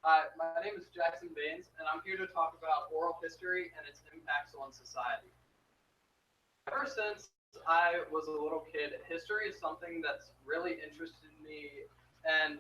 Hi, my name is JBaines, and I'm here to talk about oral history and its impacts on society. Ever since I was a little kid, history is something that's really interested me, and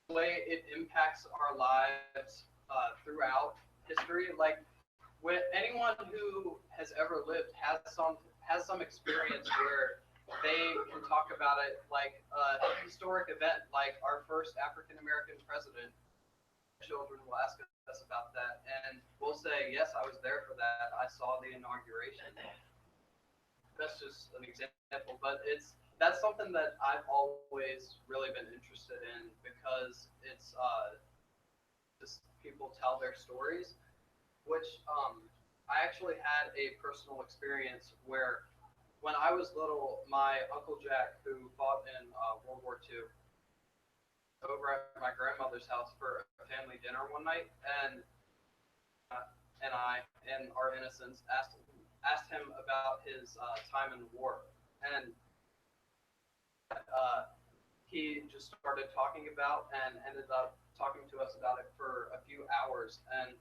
the way it impacts our lives throughout history. Like, when anyone who has ever lived has some experience where they can talk about it, like a historic event, like our first African American president. Children will ask us about that, and we'll say, yes, I was there for that. I saw the inauguration. That's just an example, but that's something that I've always really been interested in because it's just people tell their stories, which I actually had a personal experience where when I was little, my Uncle Jack, who fought in World War II, over at my grandmother's house for a family dinner one night, uh, and I, in our innocence, asked him about his time in the war, and uh, he just started talking about and ended up talking to us about it for a few hours. And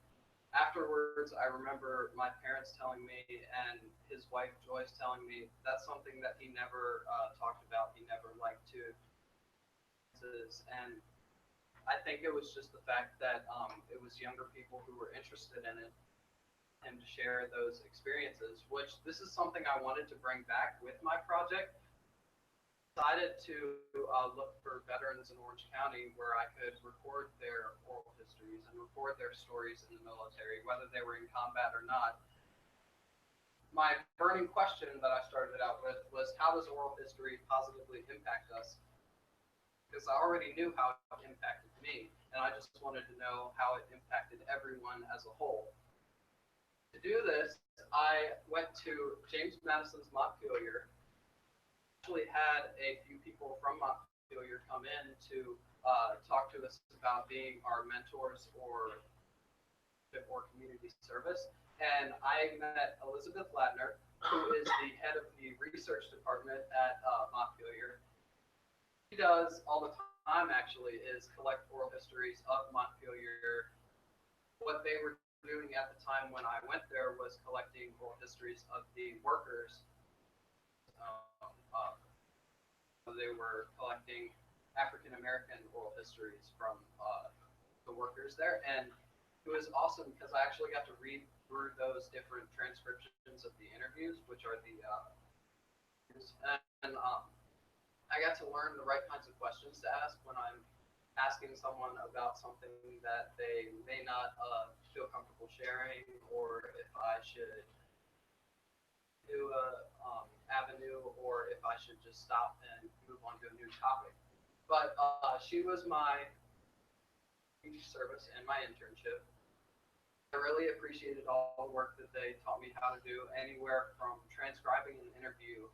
afterwards, I remember my parents telling me and his wife Joyce telling me that's something that he never talked about. He never liked to. And I think it was just the fact that it was younger people who were interested in it and to share those experiences, which this is something I wanted to bring back with my project. Decided to look for veterans in Orange County where I could record their oral histories and record their stories in the military, whether they were in combat or not. My burning question that I started out with was, how does oral history positively impact us? Because I already knew how it impacted me, and I just wanted to know how it impacted everyone as a whole. To do this, I went to James Madison's Montpelier. Actually had a few people from Montpelier come in to talk to us about being our mentors or community service. And I met Elizabeth Ladner, who is the head of the research department at Montpelier. She does all the time, actually, is collect oral histories of Montpelier. What they were doing at the time when I went there was collecting oral histories of the workers. They were collecting African American oral histories from the workers there, and it was awesome because I actually got to read through those different transcriptions of the interviews, which are the and I got to learn the right kinds of questions to ask when I'm asking someone about something that they may not feel comfortable sharing, or if I should do a avenue, or if I should just stop and move on to a new topic. But she was my service and my internship. I really appreciated all the work that they taught me how to do, anywhere from transcribing an interview,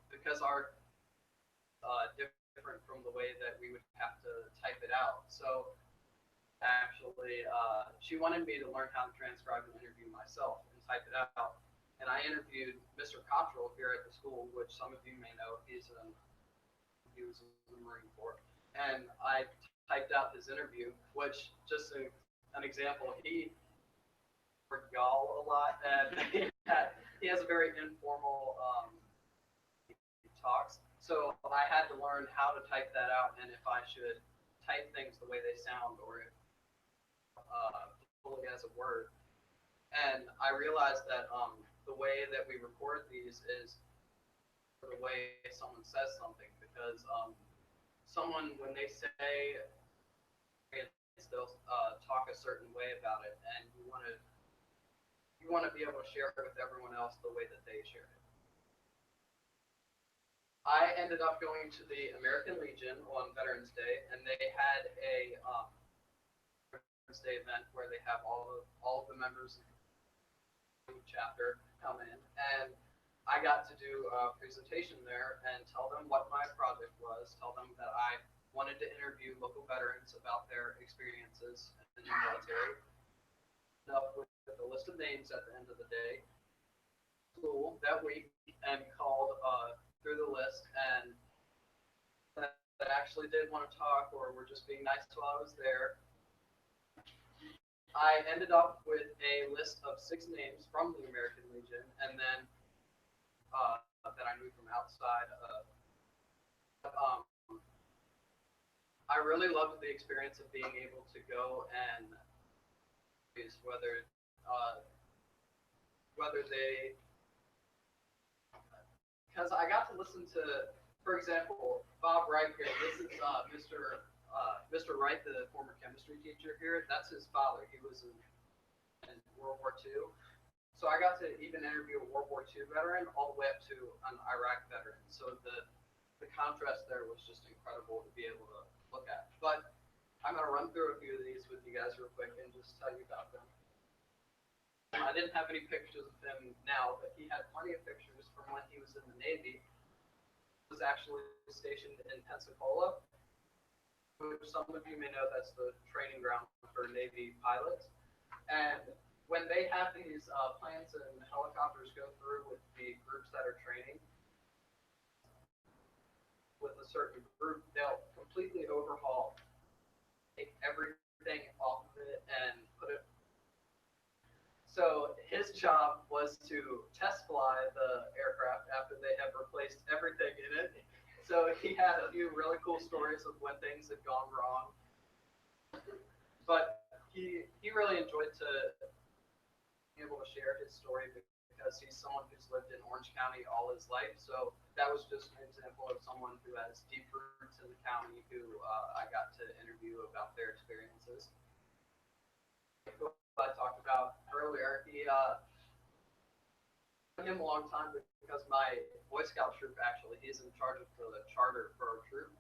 because our different from the way that we would have to type it out. So actually, she wanted me to learn how to transcribe an interview myself and type it out. And I interviewed Mr. Cottrell here at the school, which some of you may know. He was in the Marine Corps. And I typed out his interview, which, just an example, he worked y'all a lot, and he has a very informal talks. So I had to learn how to type that out, and if I should type things the way they sound, or if fully as a word. And I realized that the way that we record these is the way someone says something, because someone, when they say it, they'll talk a certain way about it, and you want to be able to share it with everyone else the way that they share it. I ended up going to the American Legion on Veterans Day, and they had a Veterans Day event where they have all of the members of the chapter come in, and I got to do a presentation there and tell them what my project was, tell them that I wanted to interview local veterans about their experiences in the military. Up with a list of names at the end of the day, school that week, and called through the list, and that actually did want to talk or were just being nice while I was there. I ended up with a list of 6 names from the American Legion, and then that I knew from outside. I really loved the experience of being able to go and whether they, because I got to listen to, for example, Bob Wright here. This is Mr. Wright, the former chemistry teacher here. That's his father. He was in World War II. So I got to even interview a World War II veteran all the way up to an Iraq veteran. So the contrast there was just incredible to be able to look at. But I'm going to run through a few of these with you guys real quick and just tell you about them. I didn't have any pictures of him now, but he had plenty of pictures from when he was in the Navy. He was actually stationed in Pensacola, which some of you may know that's the training ground for Navy pilots. And when they have these planes and helicopters go through with the groups that are training with a certain group, they'll completely overhaul, take everything off of it and put it. So his job was to test fly the aircraft after they have replaced everything in it. So he had a few really cool stories of when things had gone wrong. But he really enjoyed to be able to share his story because he's someone who's lived in Orange County all his life. So that was just an example of someone who has deep roots in the county who I got to interview about their experiences. Who I talked about earlier, he took him a long time because my Boy Scout troop, actually, he's in charge of the charter for our troop.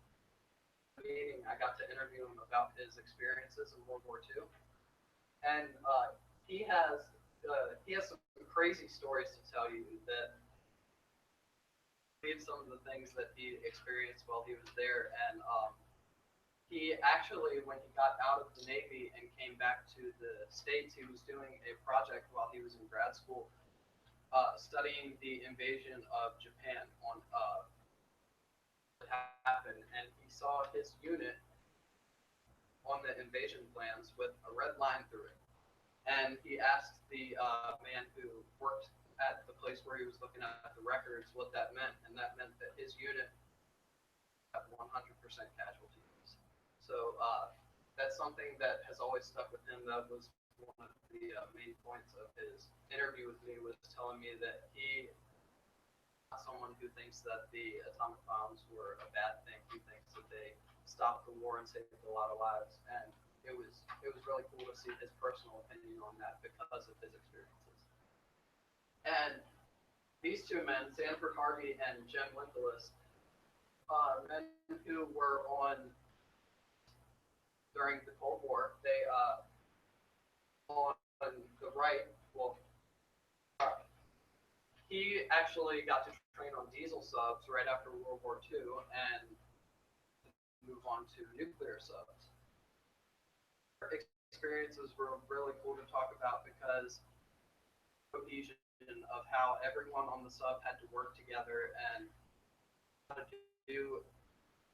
Meeting, I got to interview him about his experiences in World War II, and he has some crazy stories to tell you that some of the things that he experienced while he was there. And he actually, when he got out of the Navy and came back to the States, he was doing a project while he was in grad school, studying the invasion of Japan on what happened, and he saw his unit on the invasion plans with a red line through it. And he asked the man who worked at the place where he was looking at the records what that meant, and that meant that his unit had 100% casualties. So that's something that has always stuck with him. That was one of the main points of his interview with me, was telling me that he not someone who thinks that the atomic bombs were a bad thing. He thinks that they stopped the war and saved a lot of lives. And it was really cool to see his personal opinion on that because of his experiences. And these two men, Sanford Harvey and Jen Wintelis, men who were on during the Cold War. They on the right, well, he actually got to train on diesel subs right after World War II and move on to nuclear subs. Experiences were really cool to talk about because cohesion of how everyone on the sub had to work together and how to do,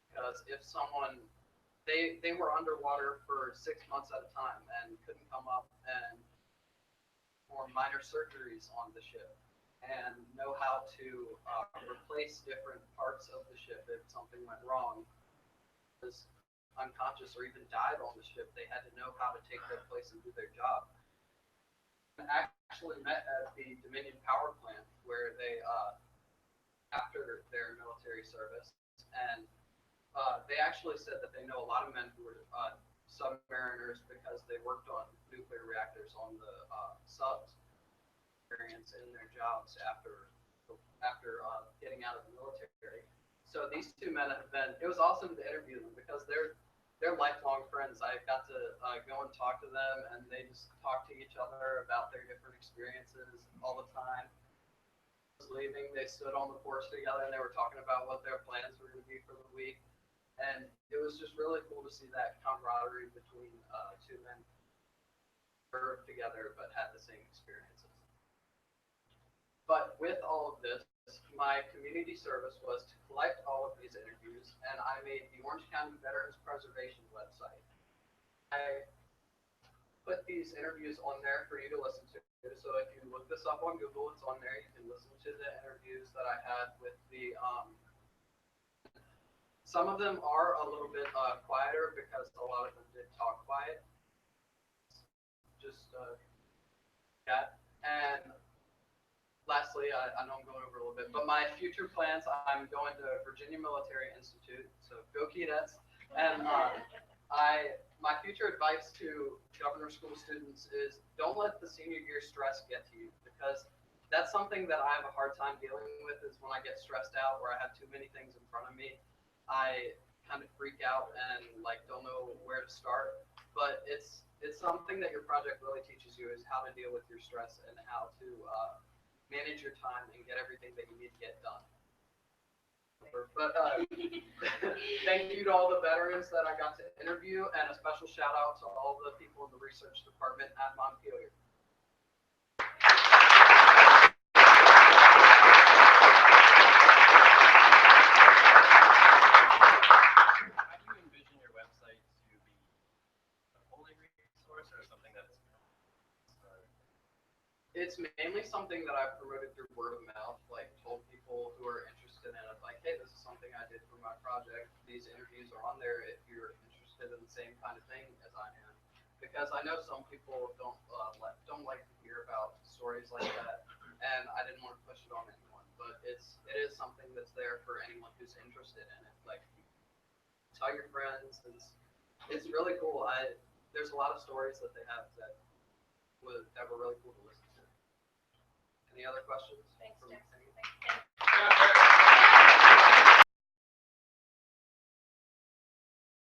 because if someone, they were underwater for 6 months at a time and couldn't come up and perform minor surgeries on the ship and know how to replace different parts of the ship if something went wrong. Was unconscious or even died on the ship, they had to know how to take their place and do their job. I actually met at the Dominion Power Plant where they, after their military service, and they actually said that they know a lot of men who were submariners because they worked on nuclear reactors on the subs. Experience in their jobs after getting out of the military. So these two men have been, it was awesome to interview them because they're lifelong friends. I got to go and talk to them, and they just talk to each other about their different experiences all the time. I was leaving, they stood on the porch together and they were talking about what their plans were going to be for the week. And it was just really cool to see that camaraderie between two men who worked together but had the same experiences. But with all of this, my community service was to collect all of these interviews, and I made the Orange County Veterans Preservation website. I put these interviews on there for you to listen to. So if you look this up on Google, it's on there. You can listen to the interviews that I had with the. Some of them are a little bit quieter because a lot of them did talk quiet. Just yeah. And lastly, I know I'm going over a little bit, but my future plans, I'm going to Virginia Military Institute, so go Keydets. And my future advice to governor school students is don't let the senior year stress get to you, because that's something that I have a hard time dealing with is when I get stressed out or I have too many things in front of me. I kind of freak out and like don't know where to start. But it's something that your project really teaches you is how to deal with your stress and how to manage your time and get everything that you need to get done. But thank you to all the veterans that I got to interview, and a special shout out to all the people in the research department at Montpelier. How do you envision your website to be a holy resource or something that's It's mainly something that I've promoted through word of mouth, like told people who are interested in it, like, hey, this is something I did for my project. These interviews are on there if you're interested in the same kind of thing as I am. Because I know some people don't like to hear about stories like that, and I didn't want to push it on anyone. But it is something that's there for anyone who's interested in it. Like, tell your friends. It's really cool. There's a lot of stories that they have that were really cool to listen to. Any other questions? Thanks, Jackson.